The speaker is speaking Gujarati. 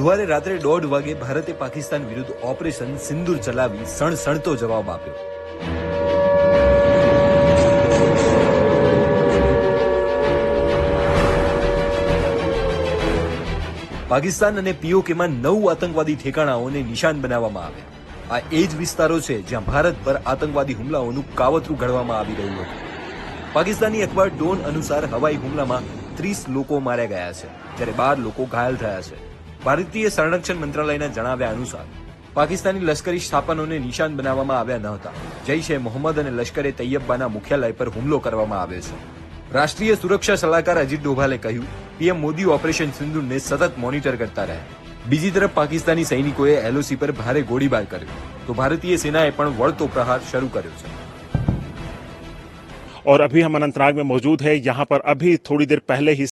બુધવારે રાત્રે 1:30 વાગે ભારતે પાકિસ્તાન વિરુદ્ધ ઓપરેશન સિંદૂર ચલાવી સણસણતો જવાબ આપ્યો. પાકિસ્તાન અને પીઓકેમાં 9 આતંકવાદી ઠેકાણાઓને નિશાન બનાવવામાં આવ્યા. આ એ જ વિસ્તારો છે જ્યાં ભારત પર આતંકવાદી હુમલાઓનું કાવતરું ઘડવામાં આવી રહ્યું હતું. પાકિસ્તાની અખબાર ડોન અનુસાર હવાઈ હુમલામાં 30 લોકો માર્યા ગયા છે, જ્યારે 12 લોકો ઘાયલ થયા છે. ભારતીય સંરક્ષણ મંત્રાલયના જણાવ્યા અનુસાર પાકિસ્તાની લશ્કરી સ્થાપનોને નિશાન બનાવવામાં આવ્યા ન હતા. જૈશ એ મોહમ્મદ અને લશ્કરે તૈયબાના મુખ્યાલય પર હુમલો કરવામાં આવ્યો છે. રાષ્ટ્રીય સુરક્ષા સલાહકાર અજીત ડોભાલે કહ્યું, પીએમ મોદી ઓપરેશન સિંદૂરને સતત મોનિટર કરતા રહ્યા. બીજી તરફ પાકિસ્તાની સૈનિકોએ એલઓસી પર ભારે ગોળીબાર કર્યો, તો ભારતીય સેનાએ પણ વળતો પ્રહાર શરૂ કર્યો છે. और अभी हम अनंतनाग में मौजूद है। यहाँ पर अभी थोड़ी देर पहले ही